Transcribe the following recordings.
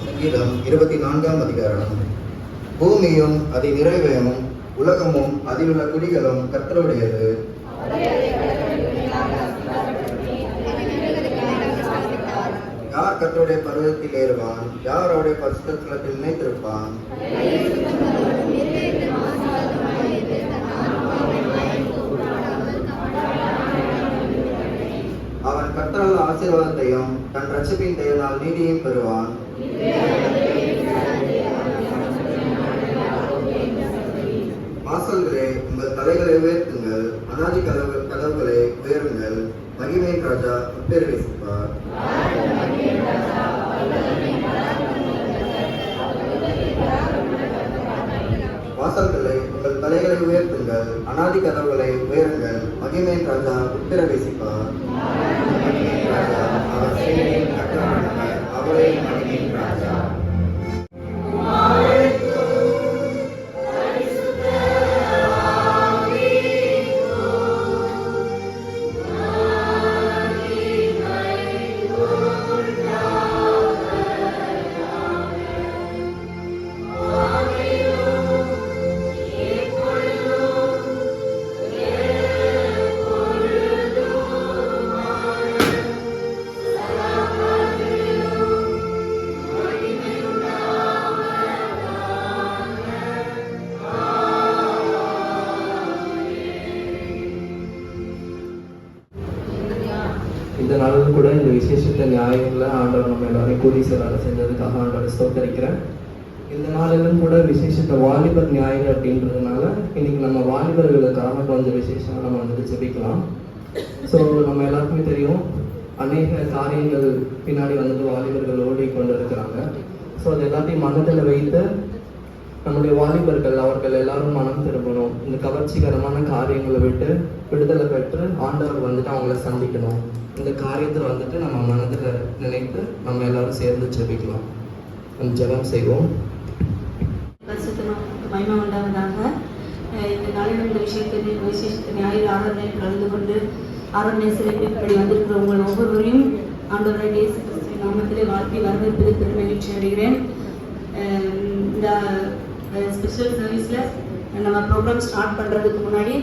சங்கீதம் 24ஆம் அதிகாரம். பூமியும் அதை நிறைவையும் உலகமும் அதிலுள்ள குடிகளும் கர்த்தருடையது. யார் கர்த்தருடைய பர்வதத்தில் ஏறுவான்? யார் அவருடைய பரிசுத்த ஸ்தலத்தில் நிலைத்திருப்பான்? அவன் கர்த்தரால் ஆசீர்வாதத்தையும் தன் இரட்சிப்பின் தேவனால் நீதியையும் பெறுவான். வாசல்களே, உங்கள் தலைகளை உயர்த்துங்கள், அநாதி கதவுகளை உயருங்கள், மகிமையின் ராஜா உட்பிரவேசிப்பார். வாசல்களை, உங்கள் தலைகளை உயர்த்துங்கள், அநாதி கதவுகளை உயருங்கள், மகிமையின் ராஜா உட்பிரவேசிப்பார். மகிமையின் ராஜா அவர் சேனையின் கர்த்தரானவர், அவரே மகிமையின் ராஜா. இந்த நாளில் கூட இந்த விசேஷத்த நியாயங்களை ஆண்டவர் நம்ம எல்லாரையும் கூடி சிலால செஞ்சதுக்காக ஆண்டவரை ஸ்தோத்தரிக்கிறேன். இந்த நாளிலும் கூட விசேஷத்த வாலிபர் நியாயம் அப்படின்றதுனால இன்னைக்கு நம்ம வாலிபர்களுக்காக கொஞ்சம் விசேஷமாக நம்ம வந்துட்டு ஜெபிக்கலாம். ஸோ நம்ம எல்லாருக்குமே தெரியும், அநேக காரியங்கள் பின்னாடி வந்துட்டு வாலிபர்கள் ஓடி கொண்டு இருக்கிறாங்க. ஸோ அது எல்லாத்தையும் மனதில் வைத்து நம்முடைய வாலிபர்கள் அவர்கள் எல்லாரும் மனம் திரும்பணும், இந்த கவர்ச்சிகரமான காரியங்களை விட்டு விடுதலை பெற்று ஆண்டவர் வந்துட்டு அவங்கள சந்திக்கணும். இந்த காரியத்தை வந்துட்டு நம்ம மனதில் நினைத்து நம்ம எல்லாரும் சேர்ந்து ஜெபிக்கலாம். நம்ம ஜெபம் செய்வோம். மகிமை உண்டாவதாக. இந்த நாளில் இந்த விசேஷத்தை ஞாயிறு ஆராதனையில் கலந்து கொண்டு ஆராதனை சிறப்பின்படி வந்திருக்கிற உங்கள் ஒவ்வொருவரையும் ஆண்டவரை இயேசு கிறிஸ்துவின் நாமத்திலே வாழ்த்தி வரவேற்பது பெரும் மகிழ்ச்சி அடைகிறேன். இந்த ஸ்பெஷல் சர்வீஸில் நம்ம ப்ரோக்ராம் ஸ்டார்ட் பண்ணுறதுக்கு முன்னாடி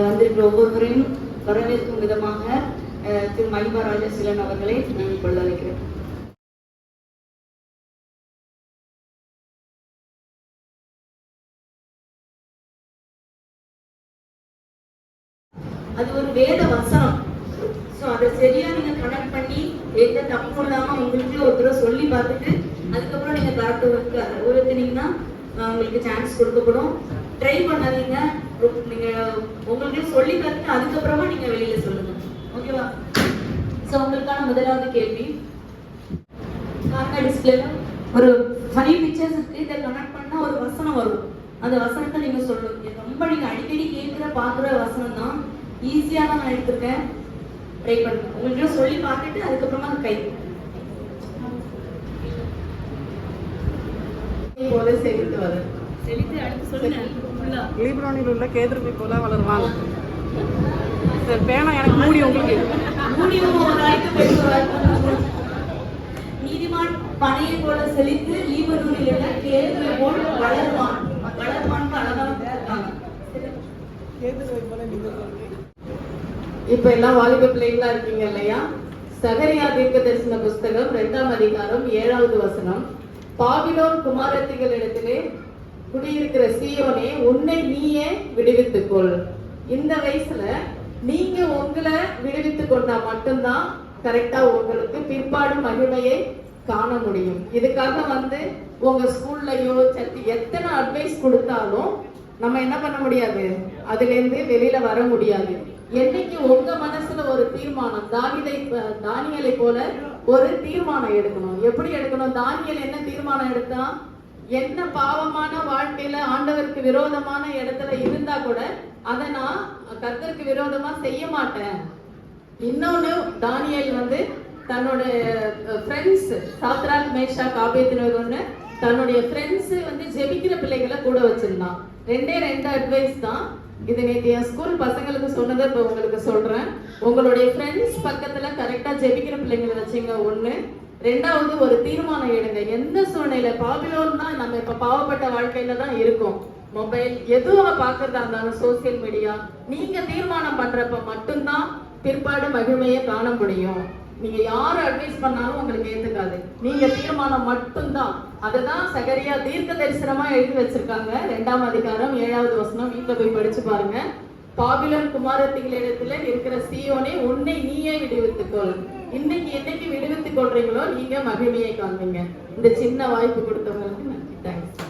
வந்திருக்கிற ஒவ்வொருவரையும் வரவேற்கும் விதமாக திரு மகிமா ராஜசீலன் அவர்களை நான் இப்பொழுது அழைக்கிறேன். அது ஒரு வேத வசனம். ஸோ அதை சரியா நீங்க கனெக்ட் பண்ணி எந்த தப்பு இல்லாம உங்களுக்கு ஒரு தடவை சொல்லி பார்த்துட்டு அதுக்கப்புறம் நீங்க கரெக்ட் உயர்த்தினீங்கன்னா உங்களுக்கு சான்ஸ் கொடுக்கப்படும். ட்ரை பண்ணாதீங்க, நீங்க உங்களுக்கு சொல்லி பார்த்துட்டு அதுக்கப்புறமா நீங்க வெளியில சொல்லுங்க. ஓகேவா? ஸோ உங்களுக்கான முதலாவது கேள்வி, கார்னா டிஸ்பிளேல ஒரு 5 பிக்சர்ஸ் இருக்கு. இதை கனெக்ட் பண்ணா ஒரு வசனம் வரும். அந்த வசனத்தை நீங்க சொல்லணும். ரொம்ப நீங்க அடிக்கடி கேட்கிற பாக்குற வசனம் தான். ஈஸியா தான் நான் எடுத்திருக்கேன். ட்ரை பண்ணுங்க. உங்களுக்கு சொல்லி பார்த்துட்டு அதுக்கப்புறமா கை போல செலுத்து வர செலுத்து அடுத்து சொல்லுங்க. லீப்ரானில் உள்ள கேதுருவை போல வளருவாங்க. சரி, பேனா எனக்கு மூடி உங்களுக்கு நீதிமான் பனையை போல செழித்து லீபனோனில் உள்ள கேதுருவை போல் வளருவான். வளருவான் அழகாக. இப்ப எல்லாம் வாலிப பிள்ளைகளா இருக்கீங்க இல்லையா? சகரியா தீர்க்க தரிசன புஸ்தகம் 2ஆம் அதிகாரம் 7வது வசனம், பாபிலோன் குமாரத்திகளிடத்திலே குடியிருக்கிற சீயோனே, உன்னை நீயே விடுவித்துக்கொள். இந்த வயசுல நீங்க உங்களை விடுவித்துக் கொண்டா மட்டும்தான் கரெக்டா உங்களுக்கு பிற்பாடு மகிமையை காண முடியும். இதுக்காக உங்க ஸ்கூல்லையோ எத்தனை அட்வைஸ் கொடுத்தாலும் நம்ம என்ன பண்ண முடியாது, அதுல இருந்து வெளியில வர முடியாது. என்னைக்கு உங்க மனசுல ஒரு தீர்மானம், தானியலை போல ஒரு தீர்மானம் எடுக்கணும். எப்படி எடுக்கணும்? தானியல் என்ன தீர்மானம் எடுத்தா, என்ன பாவமான வாழ்க்கையில ஆண்டவருக்கு விரோதமான இடத்துல இருந்தா கூட அதை நான் கர்த்தருக்கு விரோதமா செய்ய மாட்டேன். இன்னொன்னு, தானியல் தன்னோட ஃப்ரெண்ட்ஸ் சாத்ராக் மேஷாக் ஆபேத்நேகோன்னு தன்னுடைய ஃப்ரெண்ட்ஸ் ஜெபிக்கிற பிள்ளைகளை கூட வச்சிருந்தான். 2 அட்வைஸ் தான். இது நேற்று என் ஸ்கூல் பசங்களுக்கு சொன்னதை இப்போ உங்களுக்கு சொல்றேன். உங்களுடைய ஃப்ரெண்ட்ஸ் பக்கத்துல கரெக்டா ஜெபிக்கிற பிள்ளைங்களை வச்சுங்க. 1. ரெண்டாவது ஒரு தீர்மானம் எடுங்க. எந்த சூழ்நிலை பாபிலோன் தான் நம்ம இப்ப பாவப்பட்ட வாழ்க்கையில தான் இருக்கோம். மொபைல் எதுவா பாக்குறதா இருந்தாலும் சோசியல் மீடியா, நீங்க தீர்மானம் பண்றப்ப மட்டும்தான் பிற்பாடு மகிமையை காண முடியும். நீங்க யாரு அட்வைஸ் பண்ணாலும் உங்களுக்கு ஏத்துக்காது. நீங்க தீர்மானம் மட்டும்தான். அதுதான் சகரியா தீர்க்க தரிசனமா எழுதி வச்சிருக்காங்க. 2ஆம் அதிகாரம் 7வது வசனம் வீட்டுல போய் படிச்சு பாருங்க. பாபிலோன் குமாரத்திகளிடத்துல இருக்கிற சீயோனே, உன்னை நீயே விடுவித்துக்கொள். இன்னைக்கு என்னைக்கு விடுவித்துக் கொள்றீங்களோ நீங்க மகிமையை காண்பீங்க. இந்த சின்ன வாய்ப்பு கொடுத்தவங்களுக்கு நன்றி. தேங்க்ஸ்.